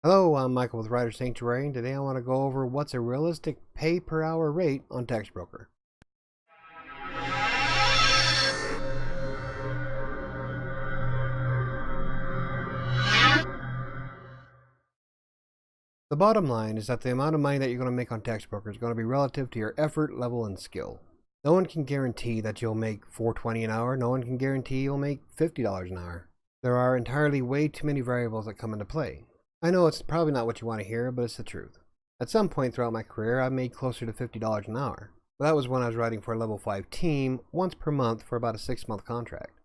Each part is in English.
Hello, I'm Michael with Writer Sanctuary, and today I want to go over what's a realistic pay per hour rate on Textbroker. The bottom line is that the amount of money that you're going to make on Textbroker is going to be relative to your effort, level, and skill. No one can guarantee that you'll make $4.20 an hour. No one can guarantee you'll make $50 an hour. There are entirely way too many variables that come into play. I know it's probably not what you want to hear, but it's the truth. At some point throughout my career, I made closer to $50 an hour. But that was when I was writing for a level 5 team once per month for about a 6-month contract.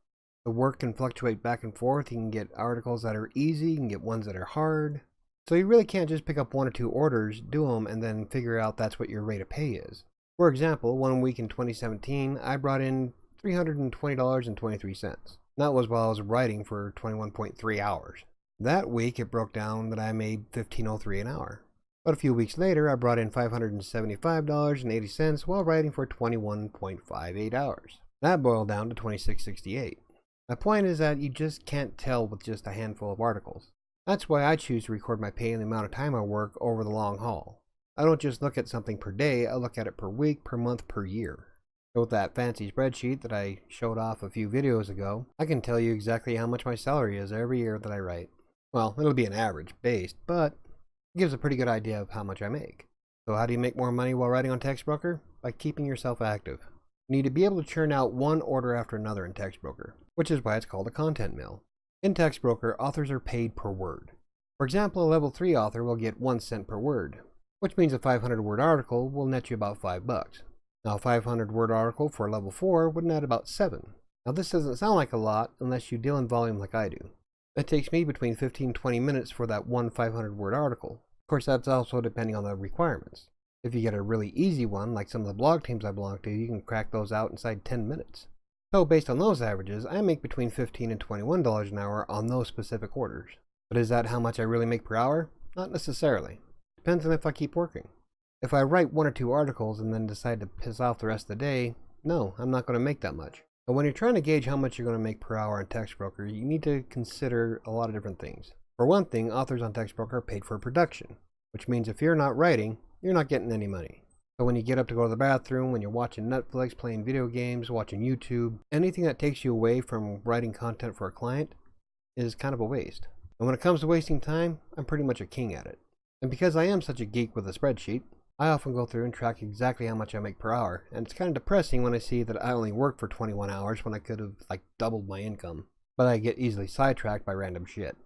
The work can fluctuate back and forth. You can get articles that are easy, you can get ones that are hard. So you really can't just pick up 1 or 2 orders, do them, and then figure out that's what your rate of pay is. For example, one week in 2017, I brought in $320.23. That was while I was writing for 21.3 hours. That week it broke down that I made $15.03 an hour. But a few weeks later, I brought in $575.80 while writing for 21.58 hours. That boiled down to $26.68. My point is that you just can't tell with just a handful of articles. That's why I choose to record my pay and the amount of time I work over the long haul. I don't just look at something per day, I look at it per week, per month, per year. So with that fancy spreadsheet that I showed off a few videos ago, I can tell you exactly how much my salary is every year that I write. Well, it'll be an average based, but it gives a pretty good idea of how much I make. So how do you make more money while writing on Textbroker? By keeping yourself active. You need to be able to churn out one order after another in Textbroker, which is why it's called a content mill. In Textbroker, authors are paid per word. For example, a level 3 author will get 1 cent per word, which means a 500-word article will net you about $5. Now a 500-word article for a level 4 would net about 7. Now this doesn't sound like a lot unless you deal in volume like I do. It takes me between 15 and 20 minutes for that one 500-word article. Of course, that's also depending on the requirements. If you get a really easy one, like some of the blog teams I belong to, you can crack those out inside 10 minutes. So based on those averages, I make between $15 and $21 an hour on those specific orders. But is that how much I really make per hour? Not necessarily. Depends on if I keep working. If I write 1 or 2 articles and then decide to piss off the rest of the day, no, I'm not going to make that much. But when you're trying to gauge how much you're going to make per hour on Textbroker, you need to consider a lot of different things. For one thing, authors on Textbroker are paid for production, which means if you're not writing, you're not getting any money. So when you get up to go to the bathroom, when you're watching Netflix, playing video games, watching YouTube, anything that takes you away from writing content for a client is kind of a waste. And when it comes to wasting time, I'm pretty much a king at it. And because I am such a geek with a spreadsheet, I often go through and track exactly how much I make per hour, and it's kind of depressing when I see that I only work for 21 hours when I could have doubled my income. But I get easily sidetracked by random shit.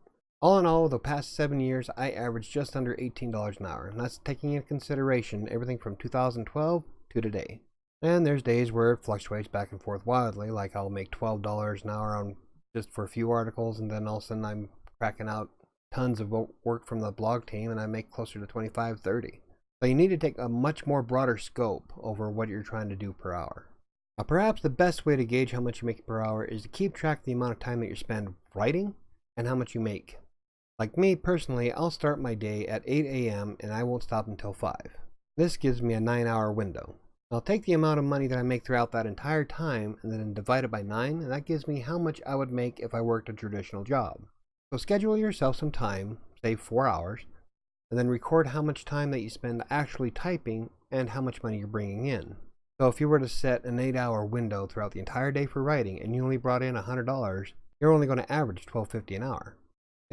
All in all, the past 7 years, I averaged just under $18 an hour, and that's taking into consideration everything from 2012 to today. And there's days where it fluctuates back and forth wildly, like I'll make $12 an hour on just for a few articles, and then all of a sudden I'm cracking out tons of work from the blog team, and I make closer to 25, 30. So you need to take a much more broader scope over what you're trying to do per hour. Now, perhaps the best way to gauge how much you make per hour is to keep track of the amount of time that you spend writing and how much you make. Like me personally, I'll start my day at 8 a.m. and I won't stop until 5. This gives me a 9-hour window. I'll take the amount of money that I make throughout that entire time and then divide it by 9, and that gives me how much I would make if I worked a traditional job. So schedule yourself some time, say 4 hours, and then record how much time that you spend actually typing and how much money you're bringing in. So if you were to set an 8-hour window throughout the entire day for writing and you only brought in $100, you're only going to average $12.50 an hour.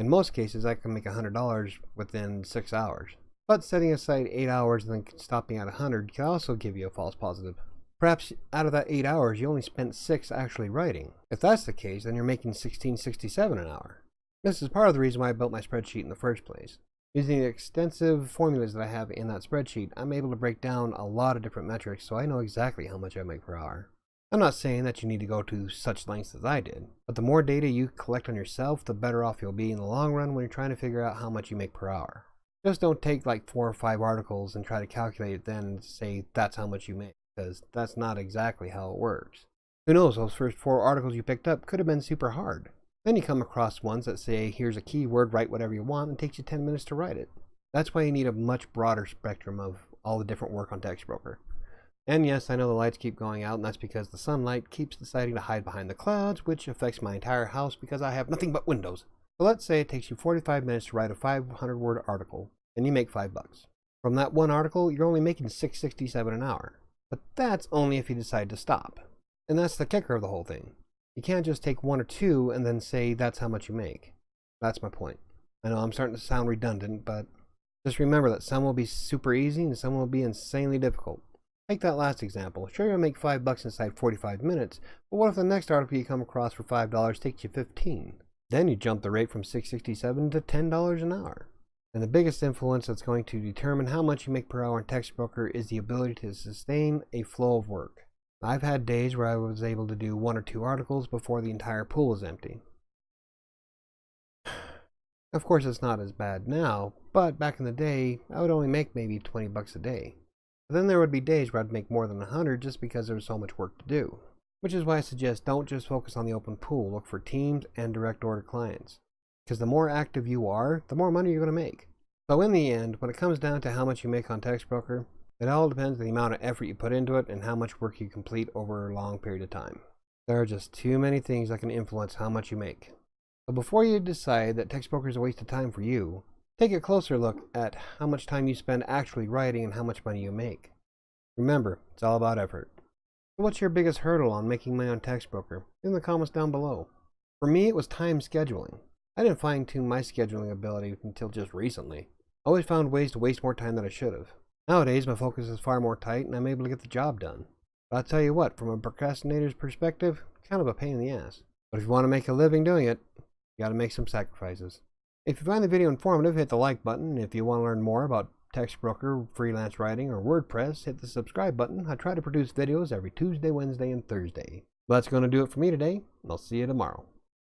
In most cases, I can make $100 within 6 hours. But setting aside 8 hours and then stopping at 100 can also give you a false positive. Perhaps out of that 8 hours, you only spent 6 actually writing. If that's the case, then you're making $16.67 an hour. This is part of the reason why I built my spreadsheet in the first place. Using the extensive formulas that I have in that spreadsheet, I'm able to break down a lot of different metrics so I know exactly how much I make per hour. I'm not saying that you need to go to such lengths as I did, but the more data you collect on yourself, the better off you'll be in the long run when you're trying to figure out how much you make per hour. Just don't take 4 or 5 articles and try to calculate it then and say that's how much you make, because that's not exactly how it works. Who knows, those first 4 articles you picked up could have been super hard. Then you come across ones that say, here's a keyword, write whatever you want, and it takes you 10 minutes to write it. That's why you need a much broader spectrum of all the different work on Textbroker. And yes, I know the lights keep going out, and that's because the sunlight keeps deciding to hide behind the clouds, which affects my entire house because I have nothing but windows. So let's say it takes you 45 minutes to write a 500-word article, and you make $5. From that one article, you're only making $6.67 an hour. But that's only if you decide to stop. And that's the kicker of the whole thing. You can't just take one or two and then say that's how much you make. That's my point. I know I'm starting to sound redundant, but just remember that some will be super easy and some will be insanely difficult. Take that last example. Sure, you'll make $5 inside 45 minutes, but what if the next article you come across for $5 takes you 15? Then you jump the rate from $6.67 to $10 an hour. And the biggest influence that's going to determine how much you make per hour in Textbroker is the ability to sustain a flow of work. I've had days where I was able to do 1 or 2 articles before the entire pool was empty. Of course, it's not as bad now, but back in the day, I would only make maybe $20 a day. But then there would be days where I'd make more than 100 just because there was so much work to do. Which is why I suggest don't just focus on the open pool, look for teams and direct order clients. Because the more active you are, the more money you're going to make. So in the end, when it comes down to how much you make on Textbroker, it all depends on the amount of effort you put into it and how much work you complete over a long period of time. There are just too many things that can influence how much you make. So before you decide that Textbroker is a waste of time for you, take a closer look at how much time you spend actually writing and how much money you make. Remember, it's all about effort. What's your biggest hurdle on making money on Textbroker? In the comments down below. For me, it was time scheduling. I didn't fine-tune my scheduling ability until just recently. I always found ways to waste more time than I should have. Nowadays, my focus is far more tight and I'm able to get the job done. But I'll tell you what, from a procrastinator's perspective, kind of a pain in the ass. But if you want to make a living doing it, you gotta make some sacrifices. If you find the video informative, hit the like button. If you want to learn more about Textbroker, freelance writing, or WordPress, hit the subscribe button. I try to produce videos every Tuesday, Wednesday, and Thursday. Well, that's going to do it for me today. I'll see you tomorrow.